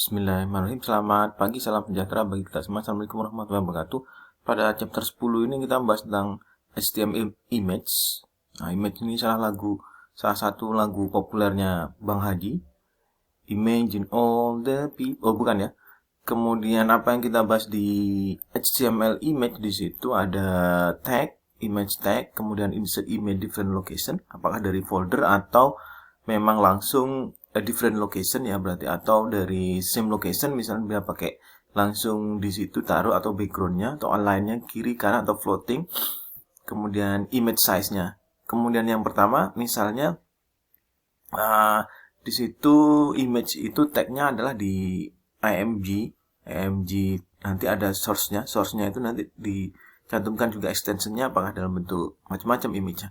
Bismillahirrahmanirrahim. Selamat pagi, salam sejahtera bagi kita semua. Assalamualaikum warahmatullahi wabarakatuh. Pada chapter 10 ini kita membahas tentang HTML image. Nah, image ini salah satu lagu populernya Bang Haji. Imagine all the people. Oh, bukan ya. Kemudian apa yang kita bahas di HTML image, di situ ada tag, image tag, kemudian insert image different location, apakah dari folder atau memang langsung different location ya, berarti atau dari same location, misalnya dia pakai langsung di situ taruh, atau backgroundnya atau align-nya kiri kanan atau floating. Kemudian image size-nya. Kemudian yang pertama misalnya di situ image itu tag-nya adalah di img nanti ada source-nya itu nanti dicantumkan juga extension-nya apakah dalam bentuk macam-macam image-nya.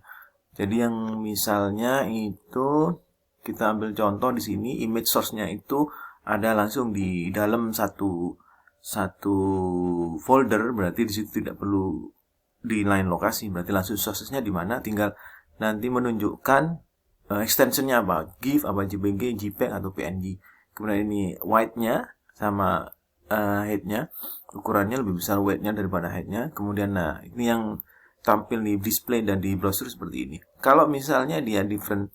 Jadi yang misalnya itu kita ambil contoh di sini, image source-nya itu ada langsung di dalam satu folder, berarti di situ tidak perlu di lain lokasi, berarti langsung source-nya di mana, tinggal nanti menunjukkan extension-nya apa, GIF, apa JPG, JPEG atau PNG. Kemudian ini width-nya sama height-nya, ukurannya lebih besar width-nya daripada height-nya. Kemudian nah ini yang tampil di display dan di browser seperti ini. Kalau misalnya dia different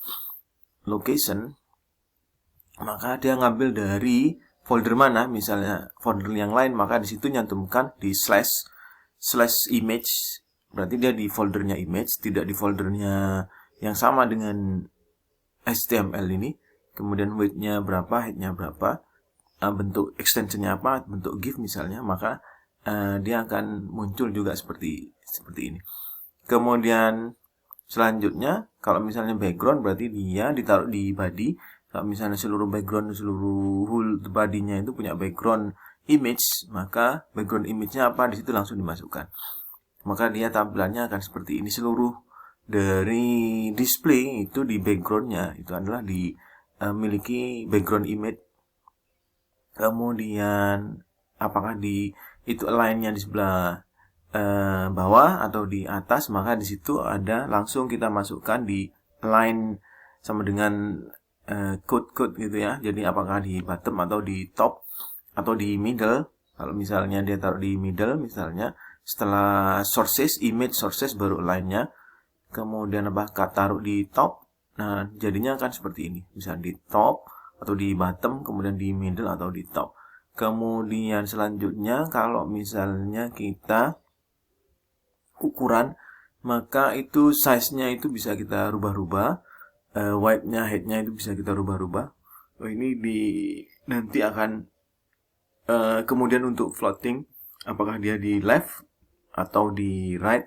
location, maka dia ngambil dari folder mana, misalnya folder yang lain, maka di situ nyantumkan di slash image, berarti dia di foldernya image, tidak di foldernya yang sama dengan HTML ini. Kemudian width-nya berapa, height-nya berapa, bentuk extension-nya apa, bentuk GIF misalnya, maka dia akan muncul juga seperti ini. Kemudian selanjutnya, kalau misalnya background, berarti dia ditaruh di body. Kalau misalnya seluruh whole body-nya itu punya background image, maka background image-nya apa, di situ langsung dimasukkan. Maka dia tampilannya akan seperti ini. Seluruh dari display itu di background-nya itu adalah memiliki background image. Kemudian apakah itu align-nya di sebelah bawah atau di atas, maka di situ ada langsung kita masukkan di line sama dengan code gitu ya. Jadi apakah di bottom atau di top atau di middle. Kalau misalnya dia taruh di middle, misalnya setelah image sources baru line-nya. Kemudian apakah taruh di top, nah jadinya akan seperti ini, misalnya di top atau di bottom, kemudian di middle atau di top. Kemudian selanjutnya kalau misalnya kita ukuran, maka itu size-nya itu bisa kita rubah-rubah, width-nya, height-nya itu bisa kita rubah-rubah. Ini nanti akan kemudian untuk floating, apakah dia di left atau di right.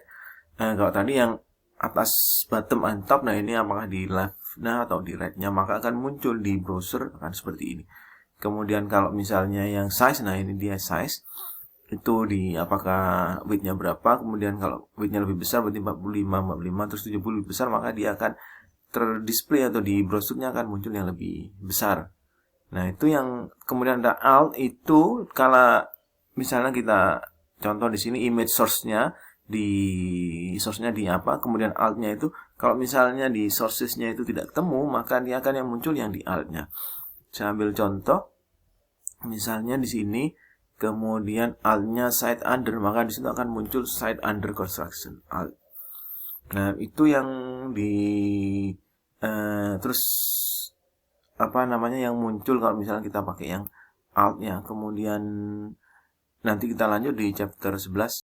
Kalau tadi yang atas, bottom, and top, nah ini apakah di left-nya atau di right-nya, maka akan muncul di browser akan seperti ini. Kemudian kalau misalnya yang size, nah ini dia size itu di apakah width-nya berapa, kemudian kalau width-nya lebih besar berarti 45, terus 70 lebih besar, maka dia akan terdisplay atau di browsernya akan muncul yang lebih besar. Nah itu yang kemudian ada alt, itu kalau misalnya kita contoh di sini image source-nya di apa, kemudian alt-nya itu kalau misalnya di sources-nya itu tidak ketemu, maka dia akan yang muncul yang di alt-nya. Saya ambil contoh, misalnya di sini, kemudian alt-nya side under, maka di situ akan muncul side under construction alt. Nah itu yang terus apa namanya yang muncul kalau misalnya kita pakai yang alt-nya. Kemudian nanti kita lanjut di chapter 11.